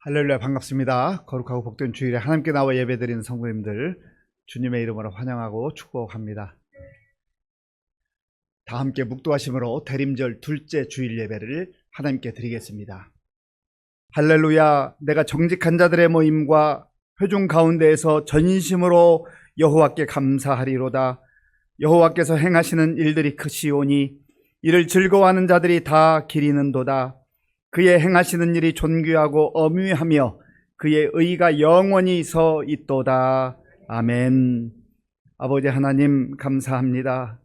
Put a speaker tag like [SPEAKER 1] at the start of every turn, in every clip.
[SPEAKER 1] 할렐루야, 반갑습니다. 거룩하고 복된 주일에 하나님께 나와 예배드리는 성도님들 주님의 이름으로 환영하고 축복합니다. 다 함께 묵도하심으로 대림절 둘째 주일 예배를 하나님께 드리겠습니다. 할렐루야, 내가 정직한 자들의 모임과 회중 가운데에서 전심으로 여호와께 감사하리로다. 여호와께서 행하시는 일들이 크시오니 이를 즐거워하는 자들이 다 기리는도다. 그의 행하시는 일이 존귀하고 엄위하며 그의 의가 영원히 서 있도다. 아멘. 아버지 하나님 감사합니다.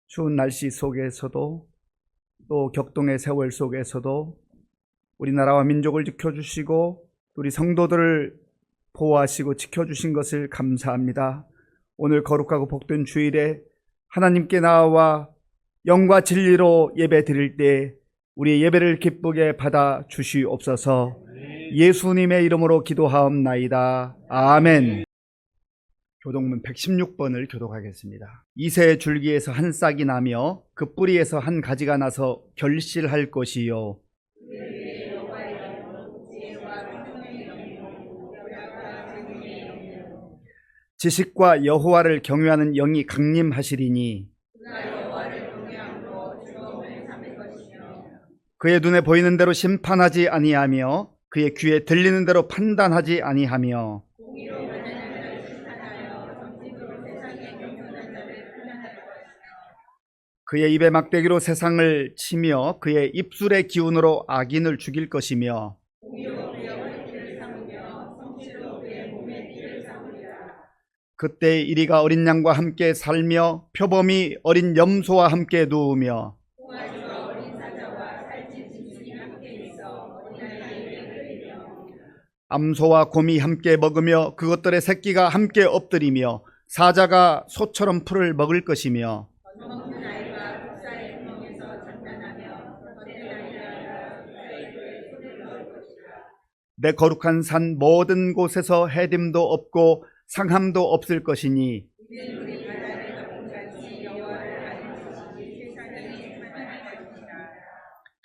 [SPEAKER 1] 추운 날씨 속에서도 또 격동의 세월 속에서도 우리나라와 민족을 지켜주시고 우리 성도들을 보호하시고 지켜주신 것을 감사합니다. 오늘 거룩하고 복된 주일에 하나님께 나와 영과 진리로 예배 드릴 때 우리의 예배를 기쁘게 받아 주시옵소서. 예수님의 이름으로 기도하옵나이다. 아멘. 교독문 116번을 교독하겠습니다. 이새 줄기에서 한 싹이 나며 그 뿌리에서 한 가지가 나서 결실할 것이요. 지식과 여호와를 경외하는 영이 강림하시리니 그의 눈에 보이는 대로 심판하지 아니하며 그의 귀에 들리는 대로 판단하지 아니하며 그의 입의 막대기로 세상을 치며 그의 입술의 기운으로 악인을 죽일 것이며 그때 이리가 어린 양과 함께 살며 표범이 어린 염소와 함께 누우며 암소와 곰이 함께 먹으며 그것들의 새끼가 함께 엎드리며 사자가 소처럼 풀을 먹을 것이며 내 거룩한 산 모든 곳에서 해딤도 없고 상함도 없을 것이니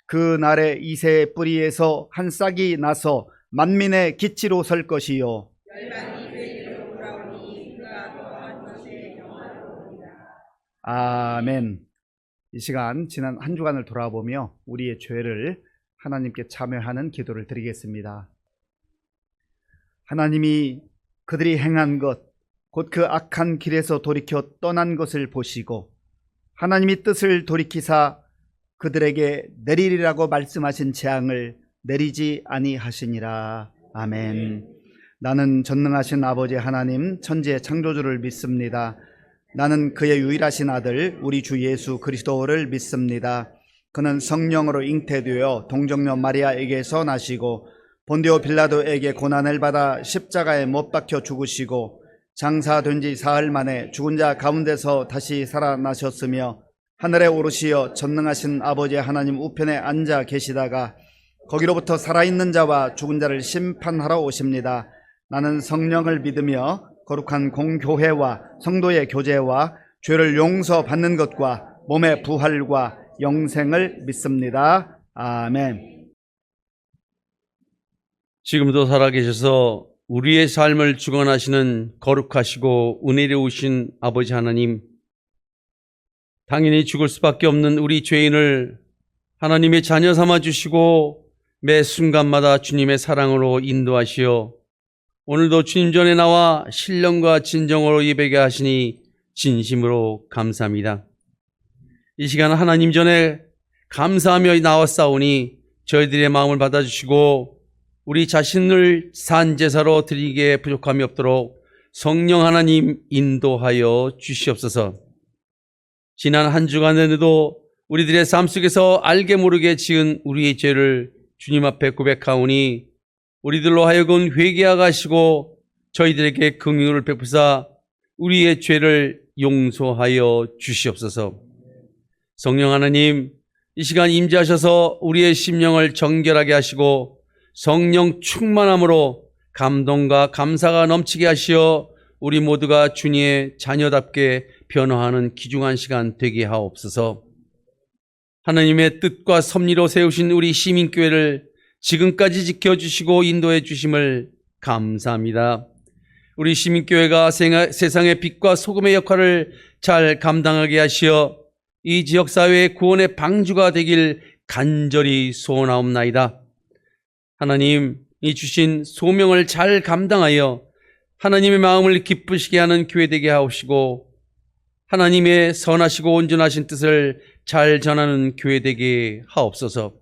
[SPEAKER 1] 그 날에 이새의 뿌리에서 한 싹이 나서 만민의 기치로 설 것이요 아멘. 이 시간 지난 한 주간을 돌아보며 우리의 죄를 하나님께 참여하는 기도를 드리겠습니다. 하나님이 그들이 행한 것, 곧 그 악한 길에서 돌이켜 떠난 것을 보시고 하나님이 뜻을 돌이키사 그들에게 내리리라고 말씀하신 재앙을 내리지 아니하시니라. 아멘. 나는 전능하신 아버지 하나님 천지의 창조주를 믿습니다. 나는 그의 유일하신 아들 우리 주 예수 그리스도를 믿습니다. 그는 성령으로 잉태되어 동정녀 마리아에게서 나시고 본디오 빌라도에게 고난을 받아 십자가에 못 박혀 죽으시고 장사된 지 사흘 만에 죽은 자 가운데서 다시 살아나셨으며 하늘에 오르시어 전능하신 아버지 하나님 우편에 앉아 계시다가 거기로부터 살아있는 자와 죽은 자를 심판하러 오십니다. 나는 성령을 믿으며 거룩한 공교회와 성도의 교제와 죄를 용서받는 것과 몸의 부활과 영생을 믿습니다. 아멘.
[SPEAKER 2] 지금도 살아계셔서 우리의 삶을 주관하시는 거룩하시고 은혜로우신 아버지 하나님, 당연히 죽을 수밖에 없는 우리 죄인을 하나님의 자녀 삼아주시고 매 순간마다 주님의 사랑으로 인도하시어 오늘도 주님 전에 나와 신령과 진정으로 예배하게 하시니 진심으로 감사합니다. 이 시간 하나님 전에 감사하며 나왔사오니 저희들의 마음을 받아주시고 우리 자신을 산제사로 드리기에 부족함이 없도록 성령 하나님 인도하여 주시옵소서. 지난 한 주간에도 우리들의 삶 속에서 알게 모르게 지은 우리의 죄를 주님 앞에 고백하오니 우리들로 하여금 회개하게 하시고 저희들에게 긍휼을 베푸사 우리의 죄를 용서하여 주시옵소서. 성령 하나님, 이 시간 임재하셔서 우리의 심령을 정결하게 하시고 성령 충만함으로 감동과 감사가 넘치게 하시어 우리 모두가 주님의 자녀답게 변화하는 귀중한 시간 되게 하옵소서. 하나님의 뜻과 섭리로 세우신 우리 시민교회를 지금까지 지켜주시고 인도해 주심을 감사합니다. 우리 시민교회가 세상의 빛과 소금의 역할을 잘 감당하게 하시어 이 지역사회의 구원의 방주가 되길 간절히 소원하옵나이다. 하나님, 이 주신 소명을 잘 감당하여 하나님의 마음을 기쁘시게 하는 교회 되게 하옵시고 하나님의 선하시고 온전하신 뜻을 잘 전하는 교회 되게 하옵소서.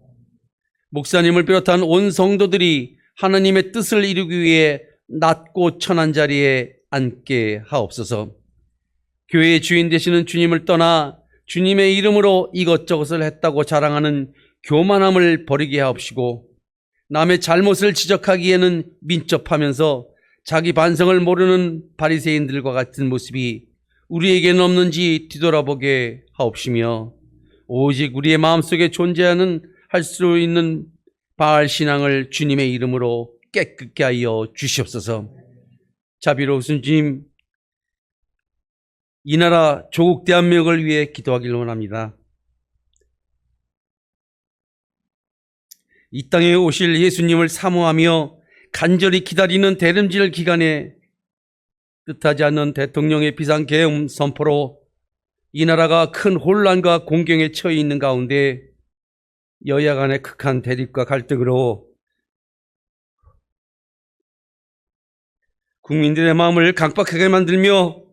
[SPEAKER 2] 목사님을 비롯한 온 성도들이 하나님의 뜻을 이루기 위해 낮고 천한 자리에 앉게 하옵소서. 교회의 주인 되시는 주님을 떠나 주님의 이름으로 이것저것을 했다고 자랑하는 교만함을 버리게 하옵시고 남의 잘못을 지적하기에는 민첩하면서 자기 반성을 모르는 바리새인들과 같은 모습이 우리에게는 없는지 뒤돌아보게 하옵시며 오직 우리의 마음속에 존재하는 할 수 있는 바알 신앙을 주님의 이름으로 깨끗게 하여 주시옵소서. 자비로우신 주님, 이 나라 조국 대한민국을 위해 기도하길 원합니다. 이 땅에 오실 예수님을 사모하며 간절히 기다리는 대림절 기간에 뜻하지 않는 대통령의 비상계엄 선포로 이 나라가 큰 혼란과 공경에 처해 있는 가운데 여야 간의 극한 대립과 갈등으로 국민들의 마음을 강박하게 만들며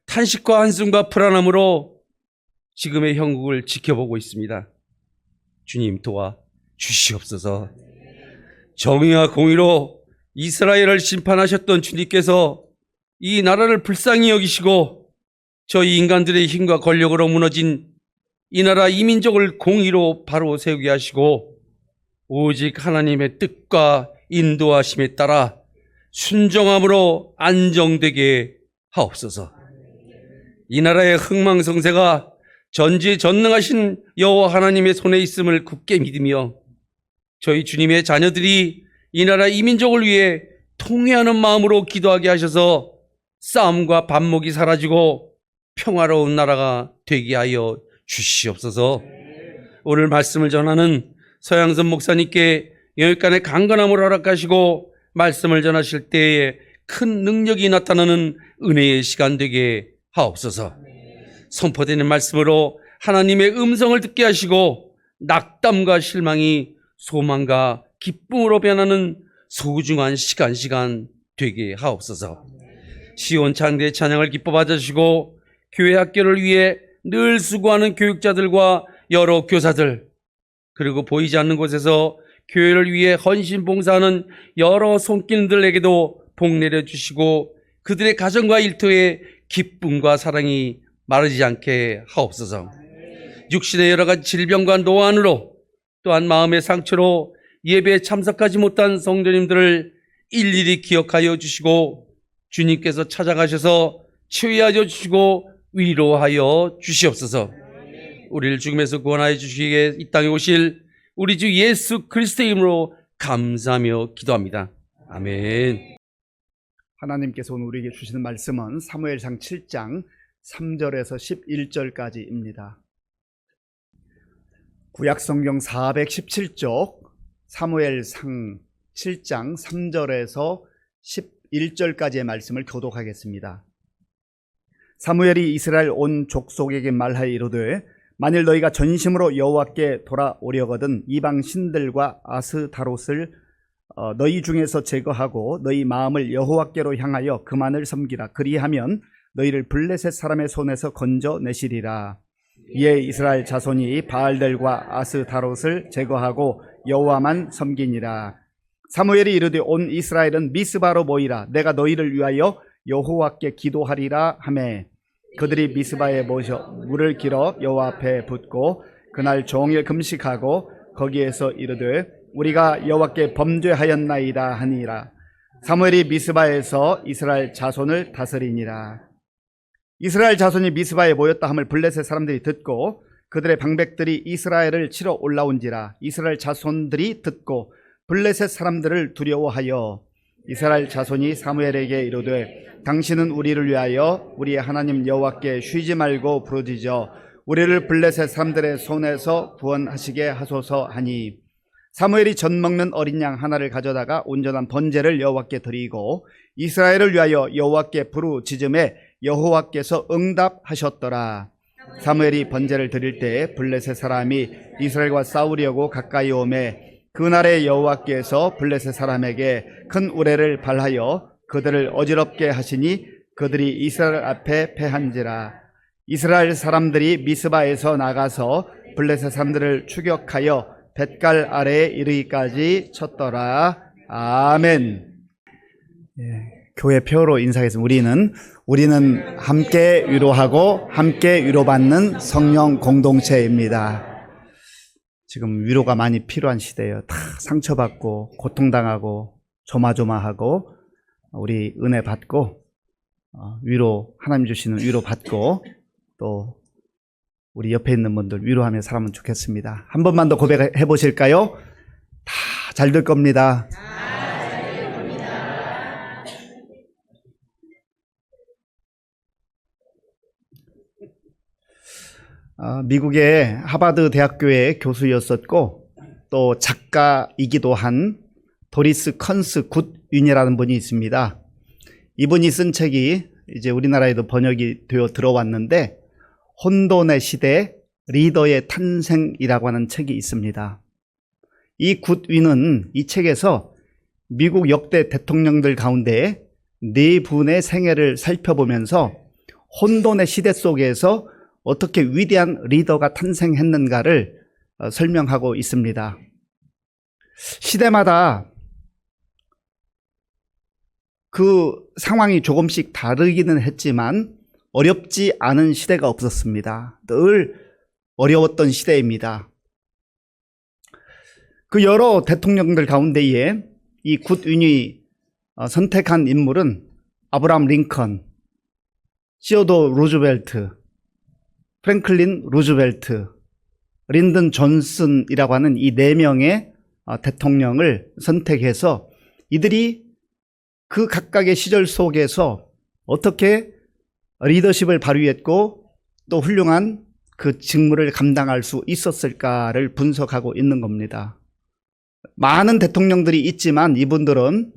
[SPEAKER 2] 탄식과 한숨과 불안함으로 지금의 형국을 지켜보고 있습니다. 주님 도와 주시옵소서. 정의와 공의로 이스라엘을 심판하셨던 주님께서 이 나라를 불쌍히 여기시고 저희 인간들의 힘과 권력으로 무너진 이 나라 이민족을 공의로 바로 세우게 하시고 오직 하나님의 뜻과 인도하심에 따라 순종함으로 안정되게 하옵소서. 이 나라의 흥망성쇠가 전지전능하신 여호와 하나님의 손에 있음을 굳게 믿으며 저희 주님의 자녀들이 이 나라 이민족을 위해 통회하는 마음으로 기도하게 하셔서 싸움과 반목이 사라지고 평화로운 나라가 되게 하여 주시옵소서. 오늘 말씀을 전하는 서양선 목사님께 여기까지 강건함을 허락하시고 말씀을 전하실 때에 큰 능력이 나타나는 은혜의 시간 되게 하옵소서. 선포되는 말씀으로 하나님의 음성을 듣게 하시고 낙담과 실망이 소망과 기쁨으로 변하는 소중한 시간 되게 하옵소서. 시온 창대의 찬양을 기뻐 받으시고 교회 학교를 위해 늘 수고하는 교육자들과 여러 교사들, 그리고 보이지 않는 곳에서 교회를 위해 헌신 봉사하는 여러 손길들에게도 복 내려주시고 그들의 가정과 일터에 기쁨과 사랑이 마르지 않게 하옵소서. 육신의 여러 가지 질병과 노안으로 또한 마음의 상처로 예배에 참석하지 못한 성도님들을 일일이 기억하여 주시고 주님께서 찾아가셔서 치유하여 주시고 위로하여 주시옵소서. 우리를 죽음에서 구원하여 주시기에 이 땅에 오실 우리 주 예수 그리스도의 이름으로 감사하며 기도합니다. 아멘.
[SPEAKER 1] 하나님께서 오늘 우리에게 주시는 말씀은 사무엘상 7장 3절에서 11절까지입니다. 구약성경 417쪽 사무엘상 7장 3절에서 11절까지의 말씀을 교독하겠습니다. 사무엘이 이스라엘 온 족속에게 말하여 이르되 만일 너희가 전심으로 여호와께 돌아오려거든 이방 신들과 아스타롯을 너희 중에서 제거하고 너희 마음을 여호와께로 향하여 그만을 섬기라. 그리하면 너희를 블레셋 사람의 손에서 건져내시리라. 이에 이스라엘 자손이 바알들과 아스타롯을 제거하고 여호와만 섬기니라. 사무엘이 이르되 온 이스라엘은 미스바로 모이라. 내가 너희를 위하여 여호와께 기도하리라 하매 그들이 미스바에 모셔 물을 길어 여호와 앞에 붓고 그날 종일 금식하고 거기에서 이르되 우리가 여호와께 범죄하였나이다 하니라. 사무엘이 미스바에서 이스라엘 자손을 다스리니라. 이스라엘 자손이 미스바에 모였다 함을 블레셋 사람들이 듣고 그들의 방백들이 이스라엘을 치러 올라온지라. 이스라엘 자손들이 듣고 블레셋 사람들을 두려워하여 이스라엘 자손이 사무엘에게 이르되 당신은 우리를 위하여 우리의 하나님 여호와께 쉬지 말고 부르짖어 우리를 블레셋 사람들의 손에서 구원하시게 하소서 하니 사무엘이 젖 먹는 어린 양 하나를 가져다가 온전한 번제를 여호와께 드리고 이스라엘을 위하여 여호와께 부르짖음에 여호와께서 응답하셨더라. 사무엘이 번제를 드릴 때에 블레셋 사람이 이스라엘과 싸우려고 가까이 오매 그날에 여호와께서 블레셋 사람에게 큰 우레를 발하여 그들을 어지럽게 하시니 그들이 이스라엘 앞에 패한지라. 이스라엘 사람들이 미스바에서 나가서 블레셋 사람들을 추격하여 뱃갈 아래에 이르기까지 쳤더라. 아멘. 교회 표어로 인사하겠습니다. 우리는 함께 위로하고 함께 위로받는 성령 공동체입니다. 지금 위로가 많이 필요한 시대예요. 다 상처받고 고통당하고 조마조마하고 우리 은혜 받고 위로, 하나님 주시는 위로 받고 또 우리 옆에 있는 분들 위로하며 살면 좋겠습니다. 한 번만 더 고백해 보실까요? 다 잘 될 겁니다. 미국의 하버드 대학교의 교수였었고 또 작가이기도 한 도리스 컨스 굿윈이라는 분이 있습니다. 이분이 쓴 책이 이제 우리나라에도 번역이 되어 들어왔는데 혼돈의 시대 리더의 탄생이라고 하는 책이 있습니다. 이 굿윈은 이 책에서 미국 역대 대통령들 가운데 4분의 생애를 살펴보면서 혼돈의 시대 속에서 어떻게 위대한 리더가 탄생했는가를 설명하고 있습니다. 시대마다 그 상황이 조금씩 다르기는 했지만 어렵지 않은 시대가 없었습니다. 늘 어려웠던 시대입니다. 그 여러 대통령들 가운데에 이 굿윈이 선택한 인물은 아브라함 링컨, 시어도 루즈벨트, 프랭클린 루즈벨트, 린든 존슨이라고 하는 이 4명의 대통령을 선택해서 이들이 그 각각의 시절 속에서 어떻게 리더십을 발휘했고 또 훌륭한 그 직무를 감당할 수 있었을까를 분석하고 있는 겁니다. 많은 대통령들이 있지만 이분들은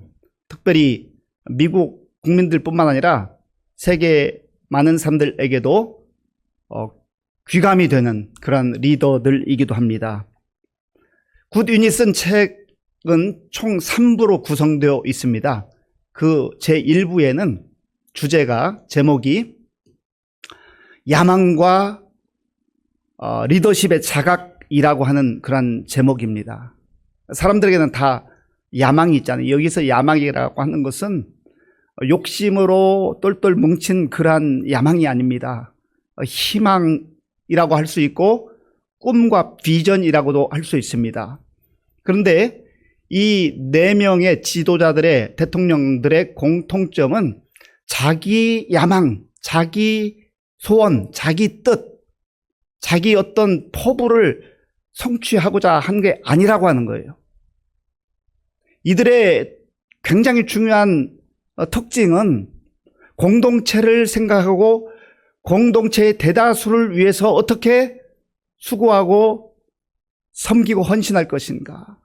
[SPEAKER 1] 특별히 미국 국민들뿐만 아니라 세계 많은 사람들에게도 귀감이 되는 그런 리더들이기도 합니다. 굿윈이 쓴 책은 총 3부로 구성되어 있습니다. 그 제1부에는 제목이 야망과 리더십의 자각이라고 하는 그런 제목입니다. 사람들에게는 다 야망이 있잖아요. 여기서 야망이라고 하는 것은 욕심으로 똘똘 뭉친 그러한 야망이 아닙니다. 희망이라고 할 수 있고 꿈과 비전이라고도 할 수 있습니다. 그런데 이 4명의 지도자들의 대통령들의 공통점은 자기 야망, 자기 소원, 자기 뜻, 자기 어떤 포부를 성취하고자 한 게 아니라고 하는 거예요. 이들의 굉장히 중요한 특징은 공동체를 생각하고 공동체의 대다수를 위해서 어떻게 수고하고 섬기고 헌신할 것인가,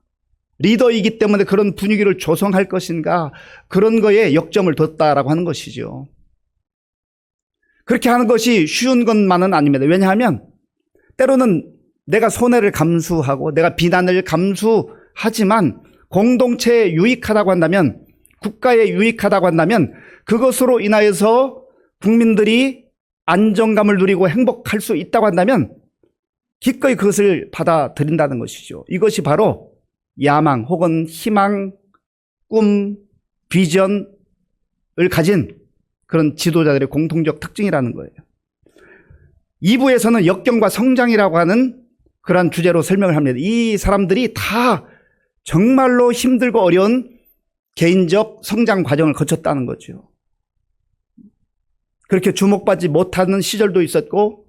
[SPEAKER 1] 리더이기 때문에 그런 분위기를 조성할 것인가, 그런 거에 역점을 뒀다라고 하는 것이죠. 그렇게 하는 것이 쉬운 것만은 아닙니다. 왜냐하면 때로는 내가 손해를 감수하고 내가 비난을 감수하지만 공동체에 유익하다고 한다면, 국가에 유익하다고 한다면 그것으로 인하여서 국민들이 안정감을 누리고 행복할 수 있다고 한다면 기꺼이 그것을 받아들인다는 것이죠. 이것이 바로 야망 혹은 희망, 꿈, 비전을 가진 그런 지도자들의 공통적 특징이라는 거예요. 2부에서는 역경과 성장이라고 하는 그런 주제로 설명을 합니다. 이 사람들이 다 정말로 힘들고 어려운 개인적 성장 과정을 거쳤다는 거죠. 그렇게 주목받지 못하는 시절도 있었고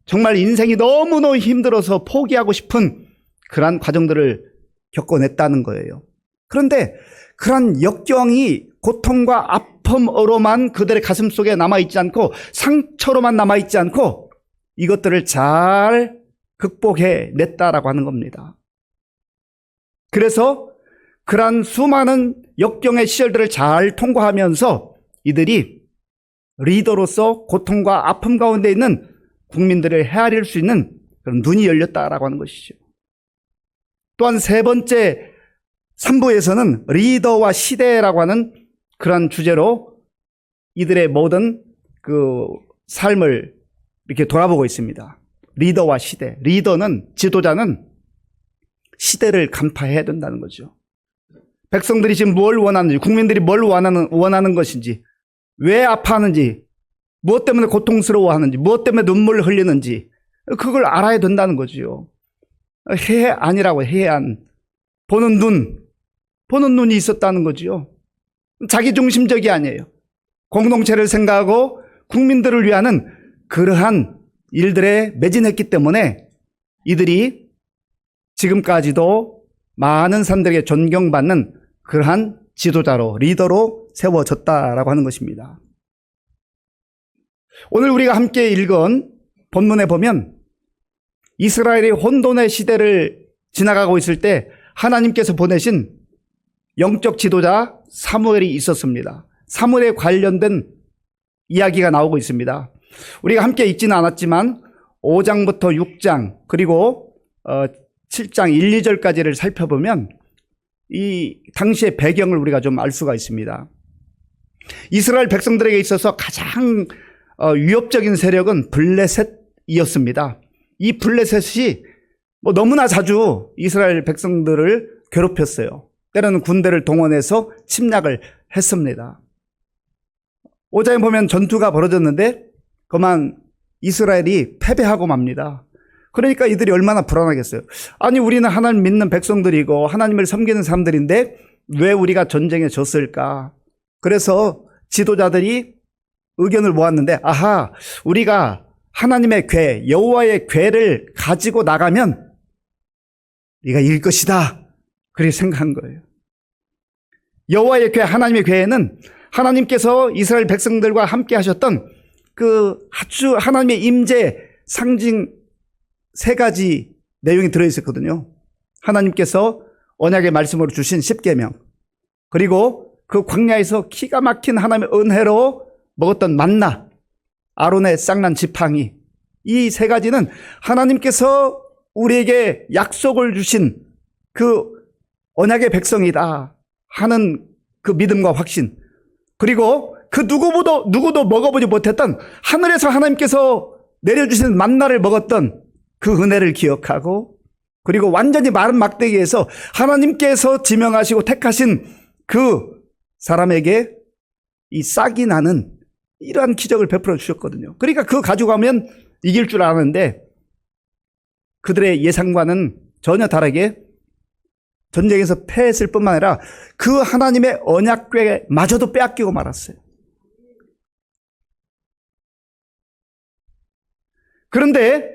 [SPEAKER 1] 정말 인생이 너무너무 힘들어서 포기하고 싶은 그러한 과정들을 겪어냈다는 거예요. 그런데 그런 역경이 고통과 아픔으로만 그들의 가슴 속에 남아있지 않고 상처로만 남아있지 않고 이것들을 잘 극복해냈다라고 하는 겁니다. 그래서 그러한 수많은 역경의 시절들을 잘 통과하면서 이들이 리더로서 고통과 아픔 가운데 있는 국민들을 헤아릴 수 있는 그런 눈이 열렸다라고 하는 것이죠. 또한 세 번째 3부에서는 리더와 시대라고 하는 그런 주제로 이들의 모든 그 삶을 이렇게 돌아보고 있습니다. 리더와 시대. 리더는, 지도자는 시대를 간파해야 된다는 거죠. 백성들이 지금 뭘 원하는지, 국민들이 뭘 원하는 것인지, 왜 아파하는지, 무엇 때문에 고통스러워하는지, 무엇 때문에 눈물을 흘리는지, 그걸 알아야 된다는 거죠. 해안이라고, 해안. 보는 눈이 있었다는 거죠. 자기중심적이 아니에요. 공동체를 생각하고 국민들을 위하는 그러한 일들에 매진했기 때문에 이들이 지금까지도 많은 사람들에게 존경받는 그러한 지도자로, 리더로 세워졌다라고 하는 것입니다. 오늘 우리가 함께 읽은 본문에 보면 이스라엘이 혼돈의 시대를 지나가고 있을 때 하나님께서 보내신 영적 지도자 사무엘이 있었습니다. 사무엘에 관련된 이야기가 나오고 있습니다. 우리가 함께 읽지는 않았지만 5장부터 6장 그리고 7장 1, 2절까지를 살펴보면 이 당시의 배경을 우리가 좀 알 수가 있습니다. 이스라엘 백성들에게 있어서 가장 위협적인 세력은 블레셋이었습니다. 이 블레셋이 너무나 자주 이스라엘 백성들을 괴롭혔어요. 때로는 군대를 동원해서 침략을 했습니다. 5장에 보면 전투가 벌어졌는데 그만 이스라엘이 패배하고 맙니다. 그러니까 이들이 얼마나 불안하겠어요. 아니 우리는 하나님 믿는 백성들이고 하나님을 섬기는 사람들인데 왜 우리가 전쟁에 졌을까? 그래서 지도자들이 의견을 모았는데 아하, 우리가 하나님의 궤, 여호와의 궤를 가지고 나가면 네가 이길 것이다. 그렇게 생각한 거예요. 여호와의 궤, 하나님의 궤에는 하나님께서 이스라엘 백성들과 함께 하셨던 그 아주 하나님의 임재 상징 세 가지 내용이 들어있었거든요. 하나님께서 언약의 말씀으로 주신 십계명, 그리고 그 광야에서 기가 막힌 하나님의 은혜로 먹었던 만나, 아론의 쌍난 지팡이, 이 세 가지는 하나님께서 우리에게 약속을 주신 그 언약의 백성이다 하는 그 믿음과 확신, 그리고 그 누구도 먹어보지 못했던 하늘에서 하나님께서 내려주신 만나를 먹었던 그 은혜를 기억하고, 그리고 완전히 마른 막대기에서 하나님께서 지명하시고 택하신 그 사람에게 이 싹이 나는 이러한 기적을 베풀어 주셨거든요. 그러니까 그거 가지고 가면 이길 줄 아는데 그들의 예상과는 전혀 다르게 전쟁에서 패했을 뿐만 아니라 그 하나님의 언약궤마저도 빼앗기고 말았어요. 그런데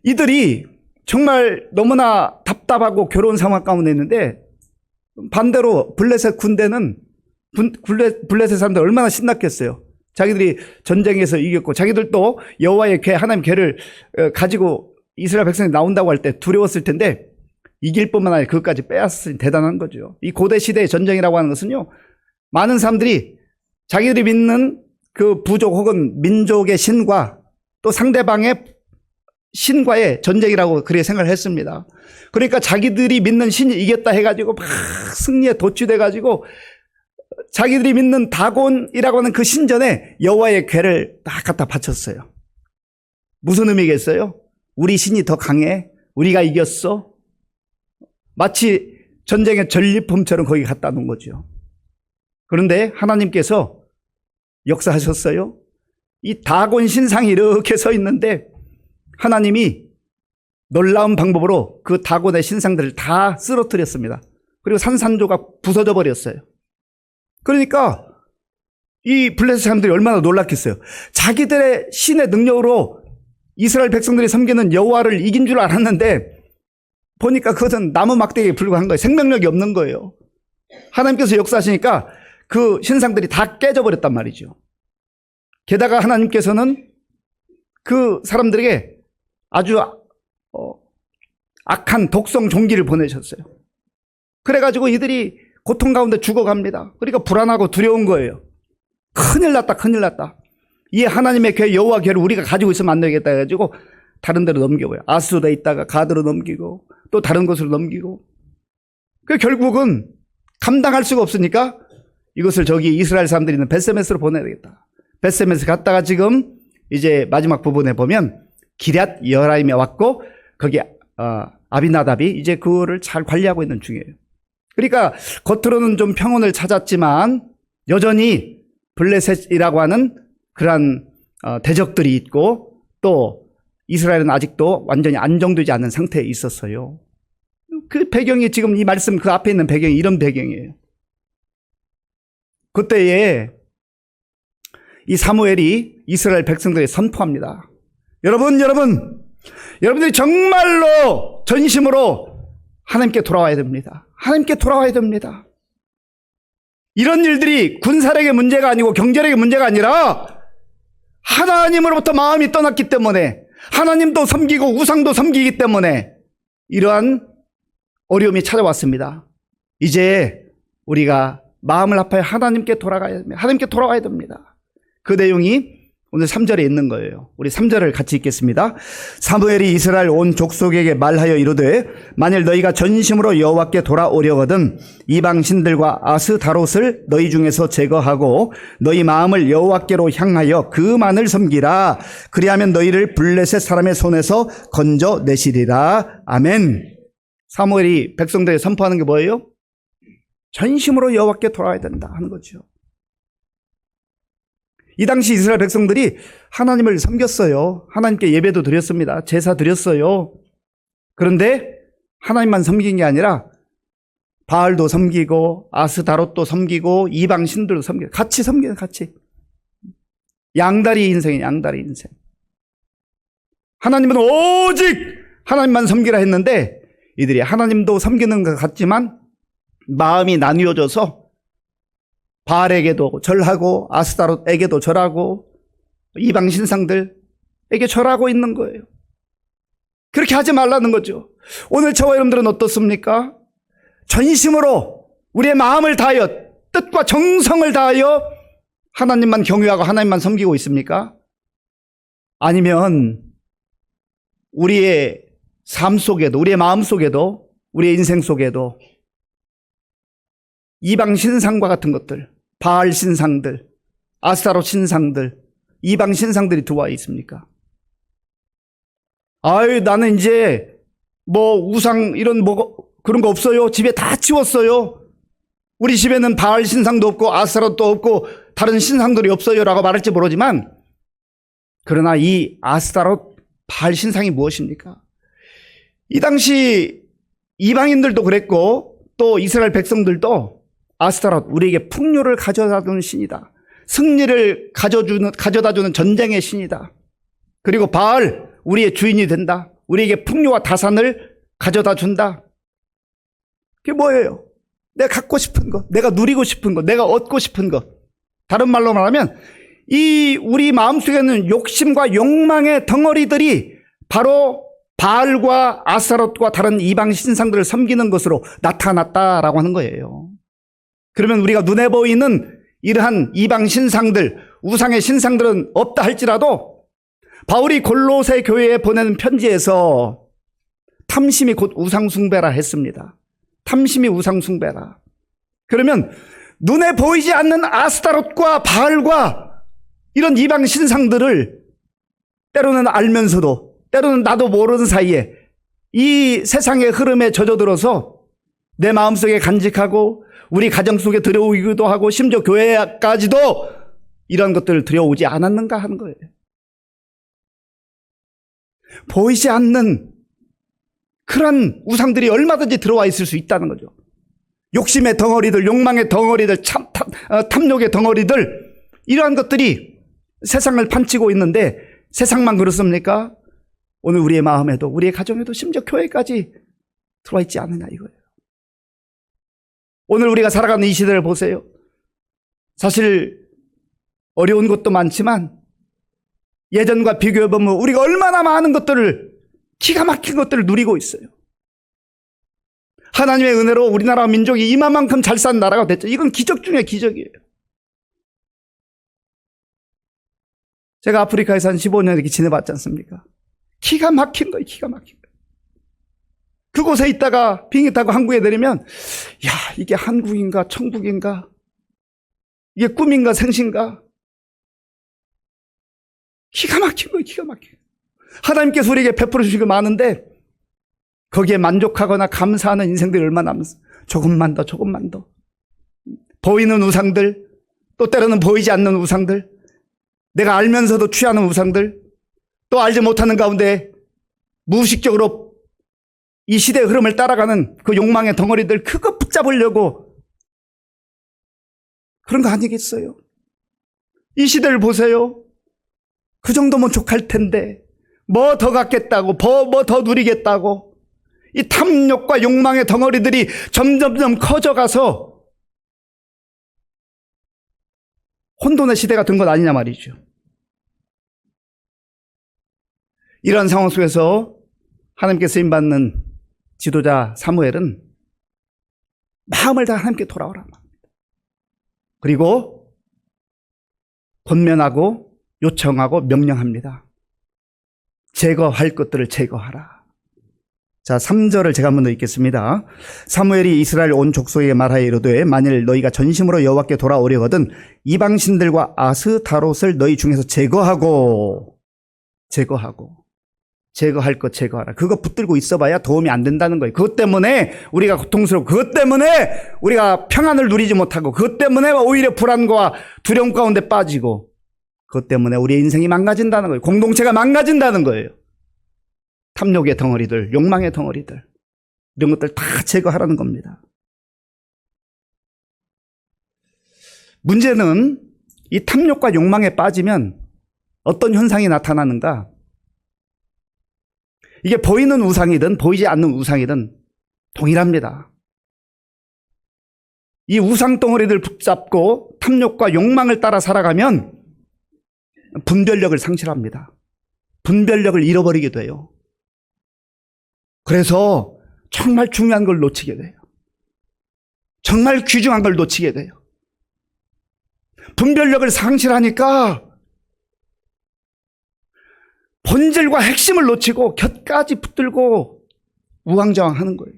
[SPEAKER 1] 이들이 정말 너무나 답답하고 괴로운 상황 가운데 있는데 반대로 블레셋 군대는 블레셋 사람들 얼마나 신났겠어요. 자기들이 전쟁에서 이겼고 자기들도 여호와의 궤, 하나님 궤를 가지고 이스라엘 백성이 나온다고 할 때 두려웠을 텐데 이길 뿐만 아니라 그것까지 빼앗으니 대단한 거죠. 이 고대 시대의 전쟁이라고 하는 것은요, 많은 사람들이 자기들이 믿는 그 부족 혹은 민족의 신과 또 상대방의 신과의 전쟁이라고 그렇게 생각을 했습니다. 그러니까 자기들이 믿는 신이 이겼다 해가지고 막 승리에 도취돼가지고 자기들이 믿는 다곤이라고 하는 그 신전에 여호와의 궤를 딱 갖다 바쳤어요. 무슨 의미겠어요? 우리 신이 더 강해. 우리가 이겼어. 마치 전쟁의 전리품처럼 거기 갖다 놓은 거죠. 그런데 하나님께서 역사하셨어요. 이 다곤 신상이 이렇게 서 있는데 하나님이 놀라운 방법으로 그 다곤의 신상들을 다 쓰러뜨렸습니다. 그리고 산산조각 부서져 버렸어요. 그러니까 이 블레셋 사람들이 얼마나 놀랐겠어요. 자기들의 신의 능력으로 이스라엘 백성들이 섬기는 여호와를 이긴 줄 알았는데 보니까 그것은 나무 막대기에 불과한 거예요. 생명력이 없는 거예요. 하나님께서 역사하시니까 그 신상들이 다 깨져버렸단 말이죠. 게다가 하나님께서는 그 사람들에게 아주 악한 독성 종기를 보내셨어요. 그래가지고 이들이 고통 가운데 죽어갑니다. 그러니까 불안하고 두려운 거예요. 큰일 났다, 큰일 났다. 이 하나님의 궤 여호와 궤를 우리가 가지고 있으면 안 되겠다 해가지고 다른 데로 넘겨버려요. 아수르에 있다가 가드로 넘기고 또 다른 곳으로 넘기고. 그 결국은 감당할 수가 없으니까 이것을 저기 이스라엘 사람들이 있는 벳세메스로 보내야 되겠다. 벳세메스 갔다가 지금 이제 마지막 부분에 보면 기럇 여라임에 왔고 거기 아비나답이 이제 그거를 잘 관리하고 있는 중이에요. 그러니까 겉으로는 좀 평온을 찾았지만 여전히 블레셋이라고 하는 그러한 대적들이 있고 또 이스라엘은 아직도 완전히 안정되지 않은 상태에 있었어요. 그 배경이 지금 이 말씀 그 앞에 있는 배경이 이런 배경이에요. 그때에 이 사무엘이 이스라엘 백성들에게 선포합니다. 여러분들이 정말로 전심으로 하나님께 돌아와야 됩니다. 하나님께 돌아와야 됩니다. 이런 일들이 군사력의 문제가 아니고 경제력의 문제가 아니라 하나님으로부터 마음이 떠났기 때문에 하나님도 섬기고 우상도 섬기기 때문에 이러한 어려움이 찾아왔습니다. 이제 우리가 마음을 합하여 하나님께 돌아가야 됩니다. 하나님께 돌아가야 됩니다. 그 내용이 오늘 3절에 있는 거예요. 우리 3절을 같이 읽겠습니다. 사무엘이 이스라엘 온 족속에게 말하여 이르되 만일 너희가 전심으로 여호와께 돌아오려거든 이방 신들과 아스다롯을 너희 중에서 제거하고 너희 마음을 여호와께로 향하여 그만을 섬기라. 그리하면 너희를 블레셋 사람의 손에서 건져내시리라. 아멘. 사무엘이 백성들에게 선포하는 게 뭐예요? 전심으로 여호와께 돌아와야 된다 하는 거죠. 이 당시 이스라엘 백성들이 하나님을 섬겼어요. 하나님께 예배도 드렸습니다. 제사 드렸어요. 그런데 하나님만 섬긴 게 아니라 바알도 섬기고 아스다롯도 섬기고 이방 신들도 섬기고 같이 섬기는 같이. 양다리 인생이에요. 양다리 인생. 하나님은 오직 하나님만 섬기라 했는데 이들이 하나님도 섬기는 것 같지만 마음이 나뉘어져서 바알에게도 절하고 아스다롯에게도 절하고 이방 신상들에게 절하고 있는 거예요. 그렇게 하지 말라는 거죠. 오늘 저와 여러분들은 어떻습니까? 전심으로 우리의 마음을 다하여 뜻과 정성을 다하여 하나님만 경외하고 하나님만 섬기고 있습니까? 아니면 우리의 삶 속에도 우리의 마음 속에도 우리의 인생 속에도 이방 신상과 같은 것들, 바알 신상들, 아스타롯 신상들, 이방 신상들이 들어와 있습니까? 아유, 나는 이제 뭐 우상 이런 뭐 그런 거 없어요. 집에 다 치웠어요. 우리 집에는 바알 신상도 없고 아스타롯도 없고 다른 신상들이 없어요라고 말할지 모르지만 그러나 이 아스타롯 바알 신상이 무엇입니까? 이 당시 이방인들도 그랬고 또 이스라엘 백성들도 아스타롯 우리에게 풍요를 가져다주는 신이다. 승리를 가져다주는 전쟁의 신이다. 그리고 바알 우리의 주인이 된다. 우리에게 풍요와 다산을 가져다 준다. 그게 뭐예요? 내가 갖고 싶은 것, 내가 누리고 싶은 것, 내가 얻고 싶은 것. 다른 말로 말하면 이 우리 마음속에 있는 욕심과 욕망의 덩어리들이 바로 바알과 아스타롯과 다른 이방 신상들을 섬기는 것으로 나타났다라고 하는 거예요. 그러면 우리가 눈에 보이는 이러한 이방 신상들, 우상의 신상들은 없다 할지라도 바울이 골로새 교회에 보내는 편지에서 탐심이 곧 우상숭배라 했습니다. 탐심이 우상숭배라. 그러면 눈에 보이지 않는 아스타롯과 바알과 이런 이방 신상들을 때로는 알면서도 때로는 나도 모르는 사이에 이 세상의 흐름에 젖어들어서 내 마음속에 간직하고 우리 가정 속에 들여오기도 하고 심지어 교회까지도 이런 것들을 들여오지 않았는가 하는 거예요. 보이지 않는 그런 우상들이 얼마든지 들어와 있을 수 있다는 거죠. 욕심의 덩어리들, 욕망의 덩어리들, 탐욕의 덩어리들 이러한 것들이 세상을 판치고 있는데 세상만 그렇습니까? 오늘 우리의 마음에도 우리의 가정에도 심지어 교회까지 들어와 있지 않느냐 이거예요. 오늘 우리가 살아가는 이 시대를 보세요. 사실 어려운 것도 많지만 예전과 비교해보면 우리가 얼마나 많은 것들을 기가 막힌 것들을 누리고 있어요. 하나님의 은혜로 우리나라 민족이 이만큼 잘 산 나라가 됐죠. 이건 기적 중에 기적이에요. 제가 아프리카에서 한 15년 이렇게 지내봤지 않습니까? 기가 막힌 거예요. 기가 막힌 거예요. 그곳에 있다가 비행기 타고 한국에 내리면 야, 이게 한국인가 천국인가? 이게 꿈인가 생신가? 기가 막힌 거예요. 기가 막힌 거예요. 하나님께서 우리에게 베풀어 주신 게 많은데 거기에 만족하거나 감사하는 인생들이 얼마나 남았어. 조금만 더 조금만 더. 보이는 우상들, 또 때로는 보이지 않는 우상들, 내가 알면서도 취하는 우상들, 또 알지 못하는 가운데 무의식적으로 이 시대의 흐름을 따라가는 그 욕망의 덩어리들, 그거 붙잡으려고 그런 거 아니겠어요? 이 시대를 보세요. 그 정도면 족할 텐데 뭐 더 갖겠다고, 뭐 더 누리겠다고, 이 탐욕과 욕망의 덩어리들이 점점점 커져가서 혼돈의 시대가 된 것 아니냐 말이죠. 이런 상황 속에서 하나님께 쓰임받는 지도자 사무엘은 마음을 다 하나님께 돌아오라 합니다. 그리고 권면하고 요청하고 명령합니다. 제거할 것들을 제거하라. 자, 3절을 제가 한번 더 읽겠습니다. 사무엘이 이스라엘 온 족속에게 말하여 이르되 만일 너희가 전심으로 여호와께 돌아오려거든 이방신들과 아스타롯을 너희 중에서 제거할 것 제거하라. 그거 붙들고 있어봐야 도움이 안 된다는 거예요. 그것 때문에 우리가 고통스럽고, 그것 때문에 우리가 평안을 누리지 못하고, 그것 때문에 오히려 불안과 두려움 가운데 빠지고, 그것 때문에 우리의 인생이 망가진다는 거예요. 공동체가 망가진다는 거예요. 탐욕의 덩어리들, 욕망의 덩어리들, 이런 것들 다 제거하라는 겁니다. 문제는 이 탐욕과 욕망에 빠지면 어떤 현상이 나타나는가? 이게 보이는 우상이든 보이지 않는 우상이든 동일합니다. 이 우상 덩어리들 붙잡고 탐욕과 욕망을 따라 살아가면 분별력을 상실합니다. 분별력을 잃어버리게 돼요. 그래서 정말 중요한 걸 놓치게 돼요. 정말 귀중한 걸 놓치게 돼요. 분별력을 상실하니까 본질과 핵심을 놓치고 곁까지 붙들고 우왕좌왕하는 거예요.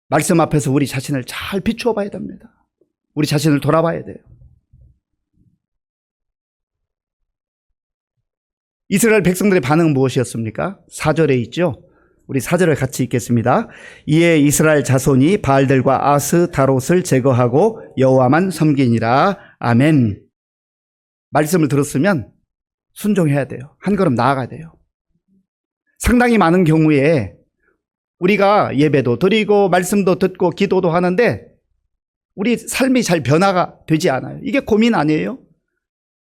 [SPEAKER 1] 말씀 앞에서 우리 자신을 잘 비추어 봐야 됩니다. 우리 자신을 돌아봐야 돼요. 이스라엘 백성들의 반응은 무엇이었습니까? 4절에 있죠. 우리 4절을 같이 읽겠습니다. 이에 이스라엘 자손이 바알들과 아스타롯을 제거하고 여호와만 섬기니라. 아멘. 말씀을 들었으면 순종해야 돼요. 한 걸음 나아가야 돼요. 상당히 많은 경우에 우리가 예배도 드리고 말씀도 듣고 기도도 하는데 우리 삶이 잘 변화가 되지 않아요. 이게 고민 아니에요?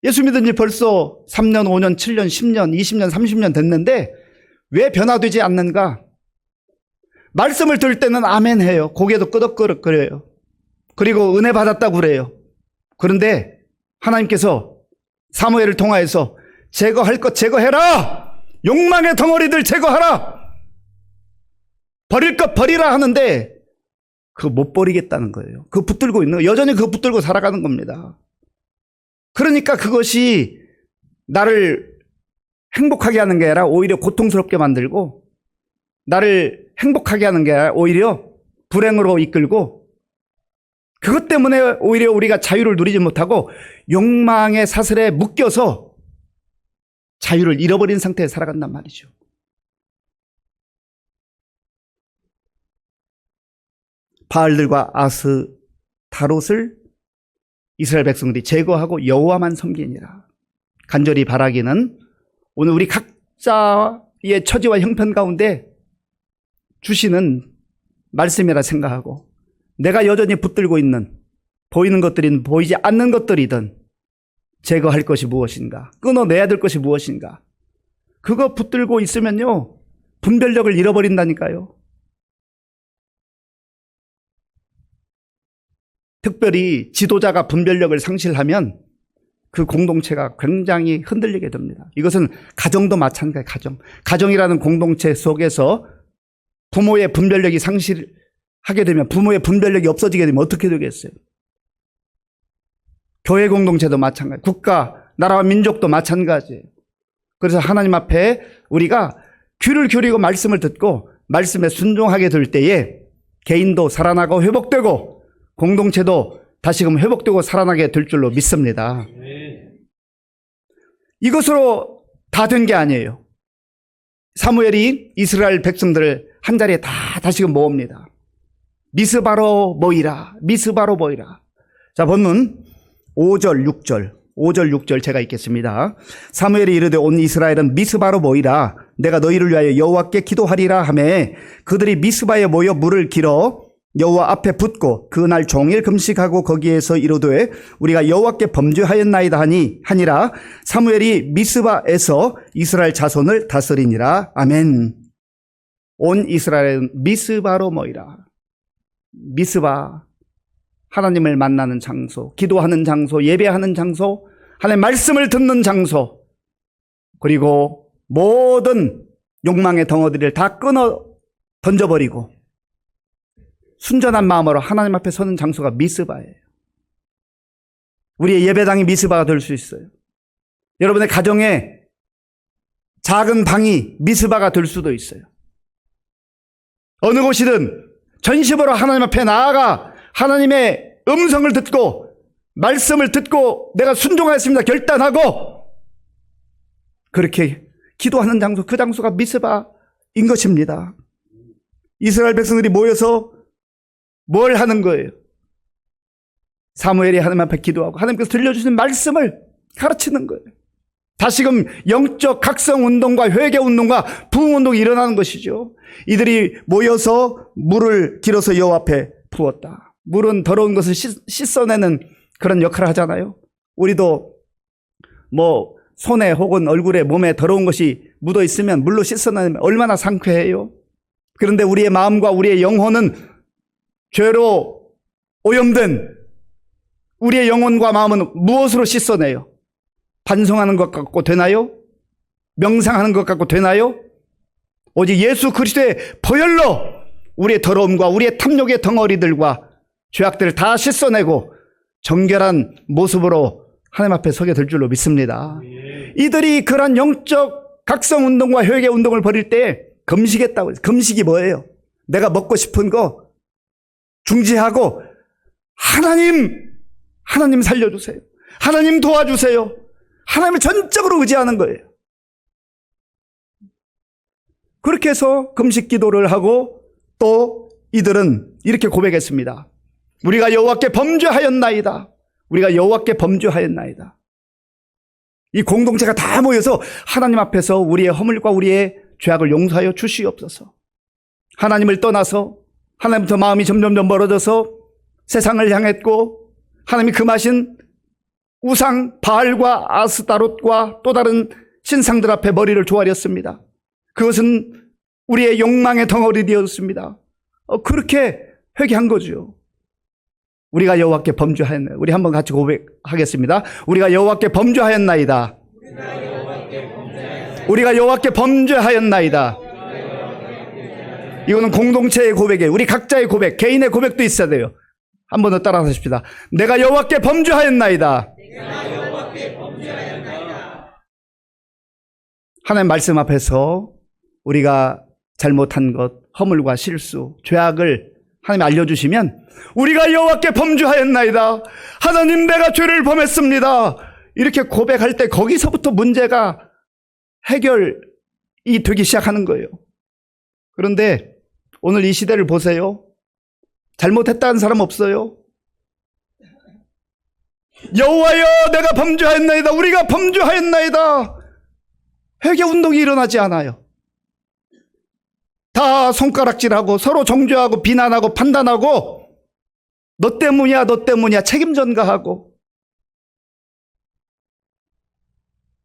[SPEAKER 1] 예수 믿은 지 벌써 3년, 5년, 7년, 10년, 20년, 30년 됐는데 왜 변화되지 않는가? 말씀을 들을 때는 아멘 해요. 고개도 끄덕끄덕거려요. 그리고 은혜 받았다고 그래요. 그런데 하나님께서 사무엘을 통하여서 제거할 것 제거해라! 욕망의 덩어리들 제거하라! 버릴 것 버리라 하는데 그거 못 버리겠다는 거예요. 그거 붙들고 있는 거, 여전히 그거 붙들고 살아가는 겁니다. 그러니까 그것이 나를 행복하게 하는 게 아니라 오히려 고통스럽게 만들고, 나를 행복하게 하는 게 아니라 오히려 불행으로 이끌고, 그것 때문에 오히려 우리가 자유를 누리지 못하고 욕망의 사슬에 묶여서 자유를 잃어버린 상태에 살아간단 말이죠. 바알들과 아스타롯을 이스라엘 백성들이 제거하고 여호와만 섬기니라. 간절히 바라기는 오늘 우리 각자의 처지와 형편 가운데 주시는 말씀이라 생각하고, 내가 여전히 붙들고 있는 보이는 것들이든 보이지 않는 것들이든 제거할 것이 무엇인가, 끊어내야 될 것이 무엇인가, 그거 붙들고 있으면요 분별력을 잃어버린다니까요. 특별히 지도자가 분별력을 상실하면 그 공동체가 굉장히 흔들리게 됩니다. 이것은 가정도 마찬가지예요. 가정이라는 공동체 속에서 부모의 분별력이 상실하게 되면, 부모의 분별력이 없어지게 되면 어떻게 되겠어요? 교회 공동체도 마찬가지, 국가, 나라와 민족도 마찬가지예요. 그래서 하나님 앞에 우리가 귀를 기울이고 말씀을 듣고 말씀에 순종하게 될 때에 개인도 살아나고 회복되고 공동체도 다시금 회복되고 살아나게 될 줄로 믿습니다. 이것으로 다 된 게 아니에요. 사무엘이 이스라엘 백성들을 한자리에 다시금 모읍니다. 미스바로 모이라, 미스바로 모이라. 자, 본문 5절 6절 제가 읽겠습니다. 사무엘이 이르되 온 이스라엘은 미스바로 모이라, 내가 너희를 위하여 여호와께 기도하리라 하매 그들이 미스바에 모여 물을 길어 여호와 앞에 붓고 그날 종일 금식하고 거기에서 이르되 우리가 여호와께 범죄하였나이다 하니라. 사무엘이 미스바에서 이스라엘 자손을 다스리니라. 아멘. 온 이스라엘은 미스바로 모이라. 미스바, 하나님을 만나는 장소, 기도하는 장소, 예배하는 장소, 하나님의 말씀을 듣는 장소, 그리고 모든 욕망의 덩어리를 다 끊어 던져버리고 순전한 마음으로 하나님 앞에 서는 장소가 미스바예요. 우리의 예배당이 미스바가 될 수 있어요. 여러분의 가정에 작은 방이 미스바가 될 수도 있어요. 어느 곳이든 전심으로 하나님 앞에 나아가 하나님의 음성을 듣고 말씀을 듣고 내가 순종하였습니다 결단하고 그렇게 기도하는 장소, 그 장소가 미스바인 것입니다. 이스라엘 백성들이 모여서 뭘 하는 거예요? 사무엘이 하나님 앞에 기도하고 하나님께서 들려주신 말씀을 가르치는 거예요. 다시금 영적 각성운동과 회개운동과 부흥운동이 일어나는 것이죠. 이들이 모여서 물을 길어서 여호와 앞에 부었다. 물은 더러운 것을 씻어내는 그런 역할을 하잖아요. 우리도 뭐 손에 혹은 얼굴에 몸에 더러운 것이 묻어 있으면 물로 씻어내면 얼마나 상쾌해요. 그런데 우리의 마음과 우리의 영혼은 죄로 오염된 우리의 영혼과 마음은 무엇으로 씻어내요? 반성하는 것 같고 되나요? 명상하는 것 같고 되나요? 오직 예수 그리스도의 보혈로 우리의 더러움과 우리의 탐욕의 덩어리들과 죄악들을 다 씻어내고 정결한 모습으로 하나님 앞에 서게 될 줄로 믿습니다. 이들이 그러한 영적 각성운동과 회개운동을 벌일 때 금식했다고 해요. 금식이 뭐예요? 내가 먹고 싶은 거 중지하고 하나님 살려주세요. 하나님 도와주세요. 하나님을 전적으로 의지하는 거예요. 그렇게 해서 금식 기도를 하고 또 이들은 이렇게 고백했습니다. 우리가 여호와께 범죄하였나이다. 우리가 여호와께 범죄하였나이다. 이 공동체가 다 모여서 하나님 앞에서 우리의 허물과 우리의 죄악을 용서하여 주시옵소서. 하나님을 떠나서 하나님부터 마음이 점점 멀어져서 세상을 향했고 하나님이 금하신 우상 바알과 아스타롯과 또 다른 신상들 앞에 머리를 조아렸습니다. 그것은 우리의 욕망의 덩어리 되었습니다. 그렇게 회개한 거죠. 우리가 여호와께 범죄하였나이다. 우리 한번 같이 고백하겠습니다. 우리가 여호와께 범죄하였나이다. 우리가 여호와께 범죄하였나이다. 이거는 공동체의 고백이에요. 우리 각자의 고백, 개인의 고백도 있어야 돼요. 한 번 더 따라하십시다. 내가 여호와께 범죄하였나이다. 하나님 말씀 앞에서 우리가 잘못한 것, 허물과 실수, 죄악을 하나님 알려주시면 우리가 여호와께 범죄하였나이다. 하나님 내가 죄를 범했습니다. 이렇게 고백할 때 거기서부터 문제가 해결이 되기 시작하는 거예요. 그런데 오늘 이 시대를 보세요. 잘못했다는 사람 없어요. 여호와여 내가 범죄하였나이다. 우리가 범죄하였나이다. 회개운동이 일어나지 않아요. 다 손가락질하고 서로 정죄하고 비난하고 판단하고 너 때문이야 책임 전가하고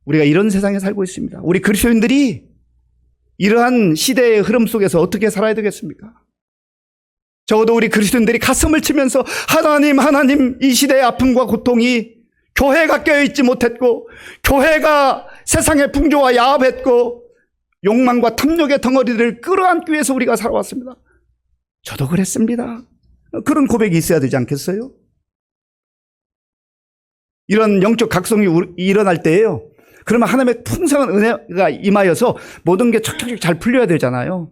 [SPEAKER 1] 우리가 이런 세상에 살고 있습니다. 우리 그리스도인들이 이러한 시대의 흐름 속에서 어떻게 살아야 되겠습니까? 적어도 우리 그리스도인들이 가슴을 치면서 하나님 이 시대의 아픔과 고통이 교회가 깨어있지 못했고 교회가 세상의 풍조와 야합했고 욕망과 탐욕의 덩어리를 끌어안기 위해서 우리가 살아왔습니다. 저도 그랬습니다. 그런 고백이 있어야 되지 않겠어요? 이런 영적 각성이 일어날 때예요. 그러면 하나님의 풍성한 은혜가 임하여서 모든 게 척척척 잘 풀려야 되잖아요.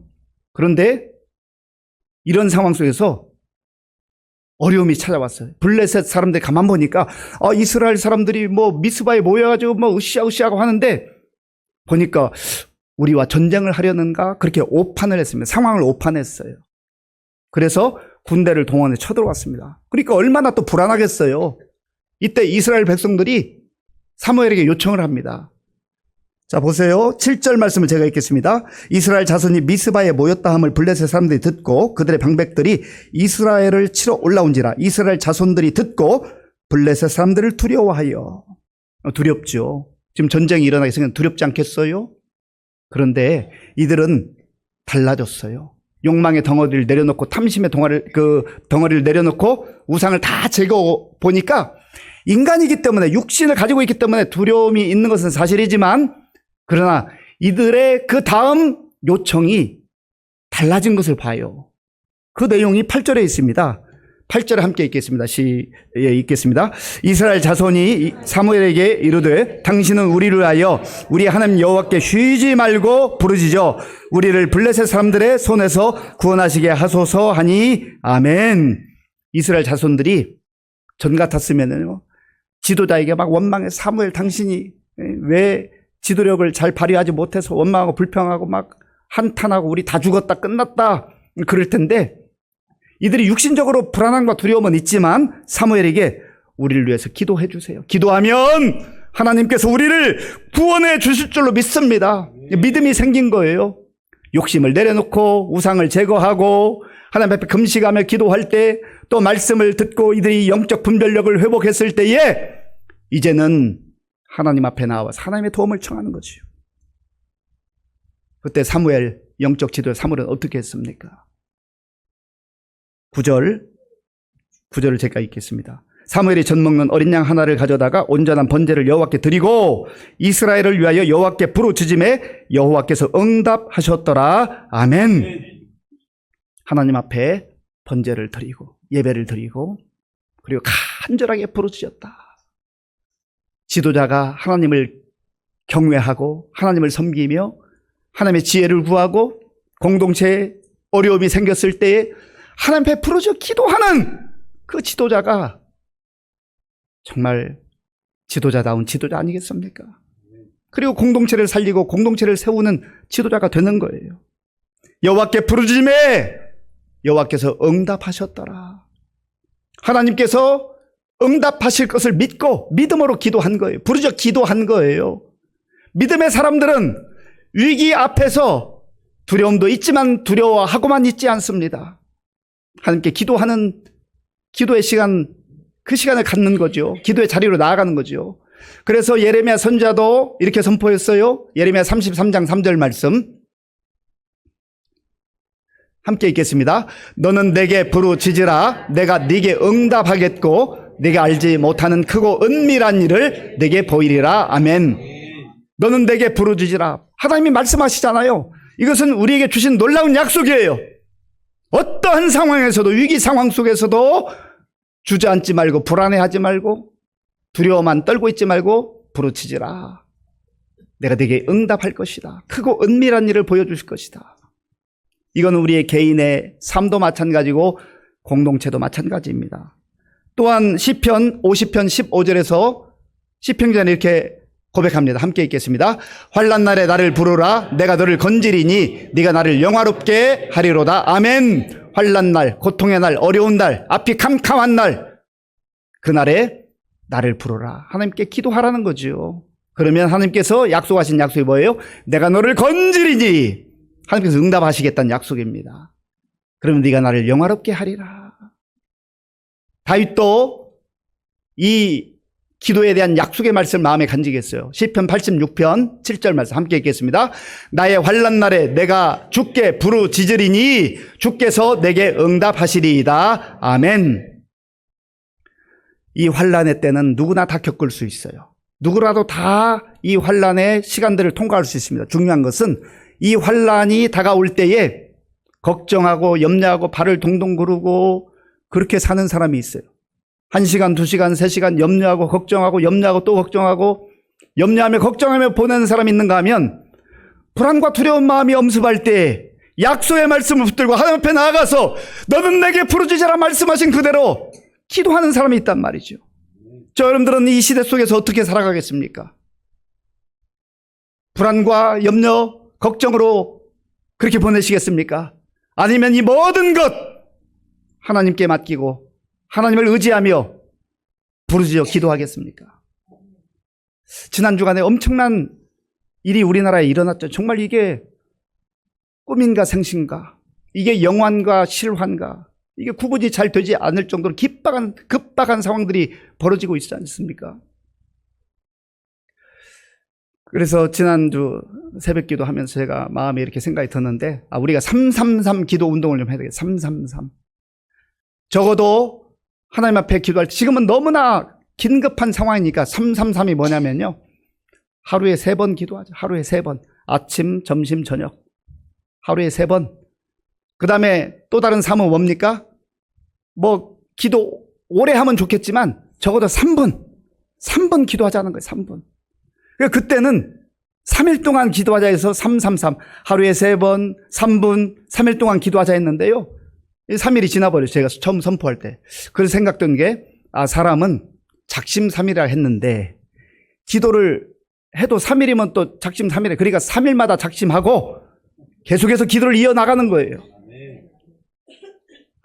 [SPEAKER 1] 그런데 이런 상황 속에서 어려움이 찾아왔어요. 블레셋 사람들 가만 보니까 이스라엘 사람들이 미스바에 모여가지고 으쌰으쌰하고 하는데 보니까 우리와 전쟁을 하려는가 그렇게 오판을 했습니다. 상황을 오판했어요. 그래서 군대를 동원해 쳐들어왔습니다. 그러니까 얼마나 또 불안하겠어요. 이때 이스라엘 백성들이 사무엘에게 요청을 합니다. 자, 보세요. 7절 말씀을 제가 읽겠습니다. 이스라엘 자손이 미스바에 모였다 함을 블레셋 사람들이 듣고 그들의 방백들이 이스라엘을 치러 올라온지라. 이스라엘 자손들이 듣고 블레셋 사람들을 두려워하여. 두렵죠. 지금 전쟁이 일어나기 생각 두렵지 않겠어요? 그런데 이들은 달라졌어요. 욕망의 덩어리를 내려놓고 탐심의 덩어리를 내려놓고 우상을 다 제거 보니까 인간이기 때문에 육신을 가지고 있기 때문에 두려움이 있는 것은 사실이지만 그러나 이들의 그 다음 요청이 달라진 것을 봐요. 그 내용이 8절에 있습니다. 8절에 함께 읽겠습니다. 읽겠습니다. 이스라엘 자손이 사무엘에게 이르되 당신은 우리를 위하여 우리 하나님 여호와께 쉬지 말고 부르짖어 우리를 블레셋 사람들의 손에서 구원하시게 하소서 하니 아멘. 이스라엘 자손들이 전 같았으면요 지도자에게 막 원망해. 사무엘 당신이 왜 지도력을 잘 발휘하지 못해서 원망하고 불평하고 막 한탄하고 우리 다 죽었다 끝났다 그럴 텐데 이들이 육신적으로 불안함과 두려움은 있지만 사무엘에게 우리를 위해서 기도해 주세요. 기도하면 하나님께서 우리를 구원해 주실 줄로 믿습니다. 믿음이 생긴 거예요. 욕심을 내려놓고 우상을 제거하고 하나님 앞에 금식하며 기도할 때 또 말씀을 듣고 이들이 영적 분별력을 회복했을 때에 이제는 하나님 앞에 나와서 하나님의 도움을 청하는 거죠. 그때 사무엘 영적 지도자 사무엘은 어떻게 했습니까? 9절을 제가 읽겠습니다. 사무엘이 젖 먹는 어린 양 하나를 가져다가 온전한 번제를 여호와께 드리고 이스라엘을 위하여 여호와께 부르짖음에 여호와께서 응답하셨더라. 아멘. 하나님 앞에 번제를 드리고 예배를 드리고 그리고 간절하게 부르짖었다. 지도자가 하나님을 경외하고 하나님을 섬기며 하나님의 지혜를 구하고 공동체에 어려움이 생겼을 때에 하나님 앞에 부르짖어 기도하는 그 지도자가 정말 지도자다운 지도자 아니겠습니까? 그리고 공동체를 살리고 공동체를 세우는 지도자가 되는 거예요. 여호와께 부르짖음에 여호와께서 응답하셨더라. 하나님께서 응답하실 것을 믿고 믿음으로 기도한 거예요. 부르짖어 기도한 거예요. 믿음의 사람들은 위기 앞에서 두려움도 있지만 두려워하고만 있지 않습니다. 하나님께 기도하는 기도의 시간, 그 시간을 갖는 거죠. 기도의 자리로 나아가는 거죠. 그래서 예레미야 선지자도 이렇게 선포했어요. 예레미야 33장 3절 말씀 함께 읽겠습니다. 너는 내게 부르짖으라. 내가 네게 응답하겠고 네가 알지 못하는 크고 은밀한 일을 네게 보이리라. 아멘. 너는 내게 부르짖으라. 하나님이 말씀하시잖아요. 이것은 우리에게 주신 놀라운 약속이에요. 어떠한 상황에서도 위기 상황 속에서도 주저앉지 말고 불안해하지 말고 두려워만 떨고 있지 말고 부르짖으라. 내가 네게 응답할 것이다. 크고 은밀한 일을 보여주실 것이다. 이건 우리의 개인의 삶도 마찬가지고 공동체도 마찬가지입니다. 또한 시편 50편 15절에서 시편자는 이렇게 고백합니다. 함께 읽겠습니다. 환난 날에 나를 부르라. 내가 너를 건지리니 네가 나를 영화롭게 하리로다. 아멘. 환난 날, 고통의 날, 어려운 날, 앞이 캄캄한 날, 그날에 나를 부르라. 하나님께 기도하라는 거죠. 그러면 하나님께서 약속하신 약속이 뭐예요? 내가 너를 건지리니 하나님께서 응답하시겠다는 약속입니다. 그러면 네가 나를 영화롭게 하리라. 다윗도 이 기도에 대한 약속의 말씀을 마음에 간직했어요. 시편 86편 7절 말씀 함께 읽겠습니다. 나의 환난 날에 내가 주께 부르짖으리니 주께서 내게 응답하시리이다. 아멘. 이 환난의 때는 누구나 다 겪을 수 있어요. 누구라도 다 이 환난의 시간들을 통과할 수 있습니다. 중요한 것은 이 환란이 다가올 때에 걱정하고 염려하고 발을 동동 구르고 그렇게 사는 사람이 있어요. 1시간, 2시간, 3시간 염려하고 걱정하고 염려하고 또 걱정하고 염려하며 걱정하며 보내는 사람이 있는가 하면 불안과 두려운 마음이 엄습할 때 약속의 말씀을 붙들고 하나님 앞에 나아가서 너는 내게 부르짖으라 말씀하신 그대로 기도하는 사람이 있단 말이죠. 저 여러분들은 이 시대 속에서 어떻게 살아가겠습니까? 불안과 염려, 걱정으로 그렇게 보내시겠습니까? 아니면 이 모든 것 하나님께 맡기고 하나님을 의지하며 부르짖어 기도하겠습니까? 지난 주간에 엄청난 일이 우리나라에 일어났죠. 정말 이게 꿈인가 생신가, 이게 영환과 실환가, 이게 구분이 잘 되지 않을 정도로 급박한 상황들이 벌어지고 있지 않습니까? 그래서 지난주 새벽 기도 하면서 제가 마음에 이렇게 생각이 들었는데, 우리가 333 기도 운동을 좀 해야 되겠다. 333. 적어도 하나님 앞에 기도할 때 지금은 너무나 긴급한 상황이니까 333이 뭐냐면요, 하루에 3번 기도하자. 하루에 3번. 아침, 점심, 저녁. 하루에 3번. 그 다음에 또 다른 3은 뭡니까? 기도 오래 하면 좋겠지만 적어도 3번 기도하자는 거예요. 3분. 그때는 3일 동안 기도하자 해서 333. 하루에 3번, 3분, 3일 동안 기도하자 했는데요. 3일이 지나버렸어요. 제가 처음 선포할 때. 그래서 생각된 게, 사람은 작심삼일이라 했는데, 기도를 해도 3일이면 또 작심삼일에, 그러니까 3일마다 작심하고 계속해서 기도를 이어나가는 거예요.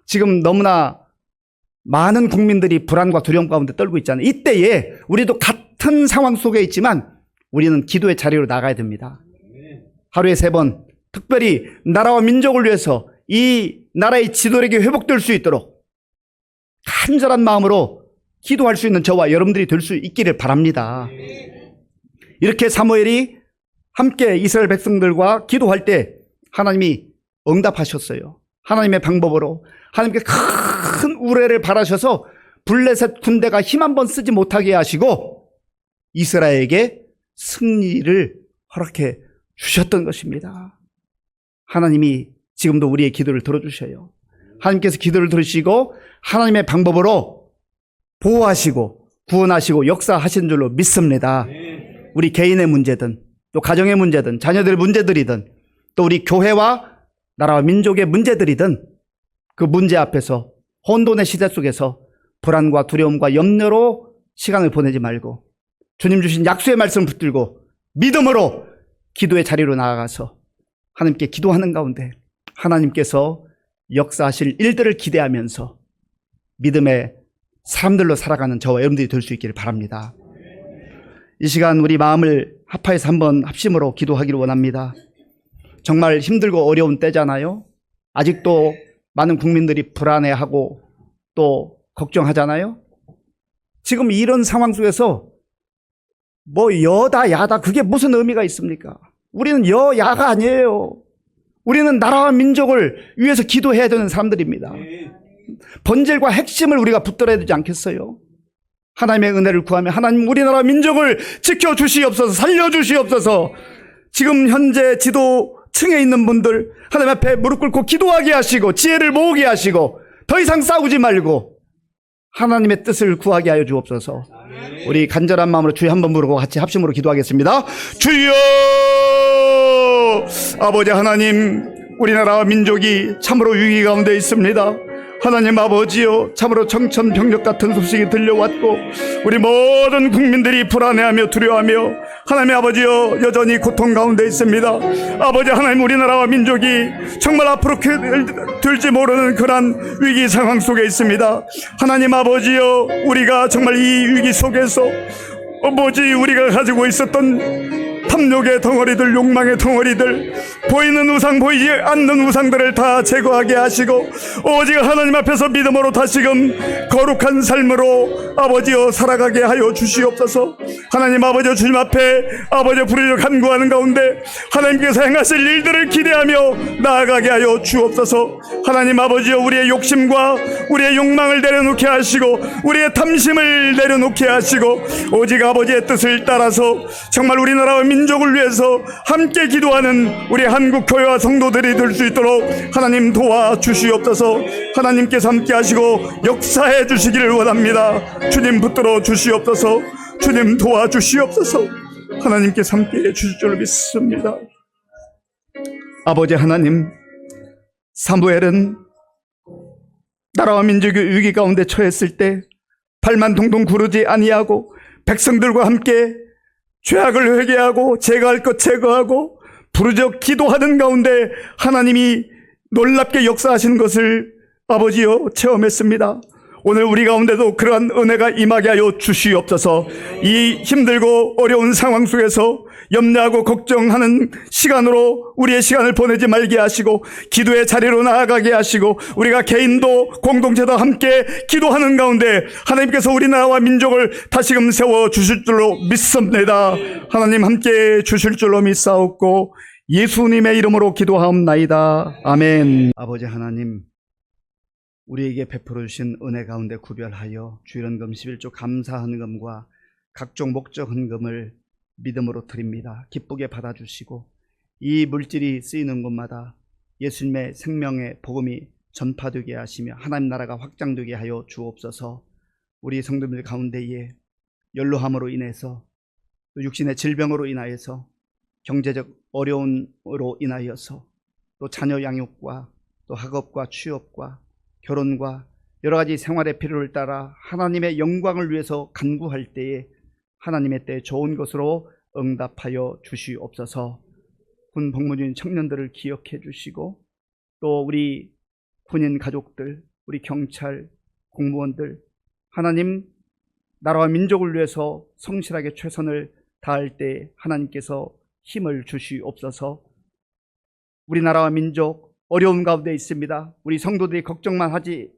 [SPEAKER 1] 지금 너무나 많은 국민들이 불안과 두려움 가운데 떨고 있잖아요. 이때에 우리도 같은 상황 속에 있지만 우리는 기도의 자리로 나가야 됩니다. 하루에 3번, 특별히 나라와 민족을 위해서 이 나라의 지도력이 회복될 수 있도록 간절한 마음으로 기도할 수 있는 저와 여러분들이 될 수 있기를 바랍니다. 이렇게 사무엘이 함께 이스라엘 백성들과 기도할 때 하나님이 응답하셨어요. 하나님의 방법으로 하나님께 큰 우레를 바라셔서 블레셋 군대가 힘 한번 쓰지 못하게 하시고 이스라엘에게 승리를 허락해 주셨던 것입니다. 하나님이 지금도 우리의 기도를 들어주셔요. 하나님께서 기도를 들으시고 하나님의 방법으로 보호하시고 구원하시고 역사하신 줄로 믿습니다. 우리 개인의 문제든 또 가정의 문제든 자녀들의 문제들이든 또 우리 교회와 나라와 민족의 문제들이든 그 문제 앞에서 혼돈의 시대 속에서 불안과 두려움과 염려로 시간을 보내지 말고 주님 주신 약속의 말씀을 붙들고 믿음으로 기도의 자리로 나아가서 하나님께 기도하는 가운데 하나님께서 역사하실 일들을 기대하면서 믿음의 사람들로 살아가는 저와 여러분들이 될 수 있기를 바랍니다. 이 시간 우리 마음을 합하여서 한번 합심으로 기도하기를 원합니다. 정말 힘들고 어려운 때잖아요. 아직도 많은 국민들이 불안해하고 또 걱정하잖아요. 지금 이런 상황 속에서 여다 야다 그게 무슨 의미가 있습니까? 우리는 여야가 아니에요. 우리는 나라와 민족을 위해서 기도해야 되는 사람들입니다. 본질과 핵심을 우리가 붙들어야 되지 않겠어요? 하나님의 은혜를 구하며 하나님 우리나라 민족을 지켜주시옵소서, 살려주시옵소서. 지금 현재 지도층에 있는 분들 하나님 앞에 무릎 꿇고 기도하게 하시고 지혜를 모으게 하시고 더 이상 싸우지 말고 하나님의 뜻을 구하게 하여 주옵소서. 우리 간절한 마음으로 주여 한번 부르고 같이 합심으로 기도하겠습니다. 주여! 아버지 하나님, 우리나라 민족이 참으로 위기 가운데 있습니다. 하나님 아버지요, 참으로 청천벽력 같은 소식이 들려왔고 우리 모든 국민들이 불안해하며 두려워하며 하나님 아버지요, 여전히 고통 가운데 있습니다. 아버지 하나님, 우리나라와 민족이 정말 앞으로 될지 모르는 그런 위기 상황 속에 있습니다. 하나님 아버지요, 우리가 정말 이 위기 속에서 우리가 가지고 있었던 탐욕의 덩어리들, 욕망의 덩어리들, 보이는 우상, 보이지 않는 우상들을 다 제거하게 하시고 오직 하나님 앞에서 믿음으로 다시금 거룩한 삶으로 아버지여 살아가게 하여 주시옵소서. 하나님 아버지여 주님 앞에 아버지여 부르짖어 간구하는 가운데 하나님께서 행하실 일들을 기대하며 나아가게 하여 주옵소서. 하나님 아버지여 우리의 욕심과 우리의 욕망을 내려놓게 하시고 우리의 탐심을 내려놓게 하시고 오직 아버지의 뜻을 따라서 정말 우리나라와 민족을 위해서 함께 기도하는 우리 한국 교회와 성도들이 될 수 있도록 하나님 도와주시옵소서. 하나님께서 함께 하시고 역사해 주시기를 원합니다. 주님 붙들어 주시옵소서. 주님 도와주시옵소서. 하나님께서 함께 해 주실 줄 믿습니다. 아버지 하나님, 사무엘은 나라와 민족의 위기 가운데 처했을 때 발만 동동 구르지 아니하고 백성들과 함께 죄악을 회개하고 제거할 것 제거하고 부르짖어 기도하는 가운데 하나님이 놀랍게 역사하시는 것을 아버지여 체험했습니다. 오늘 우리 가운데도 그러한 은혜가 임하게 하여 주시옵소서. 이 힘들고 어려운 상황 속에서 염려하고 걱정하는 시간으로 우리의 시간을 보내지 말게 하시고 기도의 자리로 나아가게 하시고 우리가 개인도 공동체도 함께 기도하는 가운데 하나님께서 우리나라와 민족을 다시금 세워주실 줄로 믿습니다. 하나님 함께 주실 줄로 믿사옵고 예수님의 이름으로 기도하옵나이다. 아멘. 아버지 하나님, 우리에게 베풀어 주신 은혜 가운데 구별하여 주일헌금 11조 감사 헌금과 각종 목적 헌금을 믿음으로 드립니다. 기쁘게 받아주시고 이 물질이 쓰이는 곳마다 예수님의 생명의 복음이 전파되게 하시며 하나님 나라가 확장되게 하여 주옵소서. 우리 성도들 가운데에 연로함으로 인해서 또 육신의 질병으로 인하여서 경제적 어려움으로 인하여서 또 자녀 양육과 또 학업과 취업과 결혼과 여러 가지 생활의 필요를 따라 하나님의 영광을 위해서 간구할 때에 하나님의 때 좋은 것으로 응답하여 주시옵소서. 군 복무 중인 청년들을 기억해 주시고 또 우리 군인 가족들, 우리 경찰, 공무원들 하나님 나라와 민족을 위해서 성실하게 최선을 다할 때 하나님께서 힘을 주시옵소서. 우리나라와 민족 어려운 가운데 있습니다. 우리 성도들이 걱정만 하지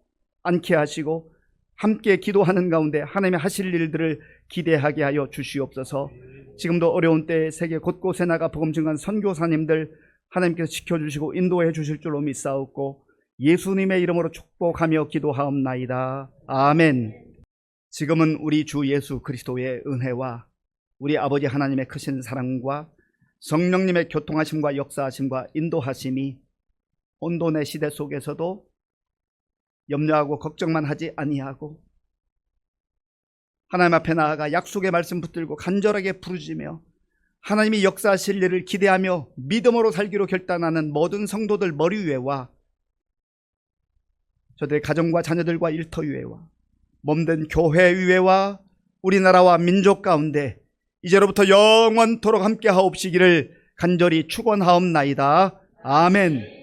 [SPEAKER 1] 않게 하시고 함께 기도하는 가운데 하나님의 하실 일들을 기대하게 하여 주시옵소서. 지금도 어려운 때에 세계 곳곳에 나가 복음 증거하는 선교사님들 하나님께서 지켜주시고 인도해 주실 줄로 믿사옵고 예수님의 이름으로 축복하며 기도하옵나이다. 아멘. 지금은 우리 주 예수 그리스도의 은혜와 우리 아버지 하나님의 크신 사랑과 성령님의 교통하심과 역사하심과 인도하심이 혼돈의 시대 속에서도 염려하고 걱정만 하지 아니하고 하나님 앞에 나아가 약속의 말씀 붙들고 간절하게 부르짖으며 하나님이 역사하실 일을 기대하며 믿음으로 살기로 결단하는 모든 성도들 머리 위에와 저들의 가정과 자녀들과 일터 위에와 몸된 교회 위에와 우리나라와 민족 가운데 이제로부터 영원토록 함께 하옵시기를 간절히 축원하옵나이다. 아멘.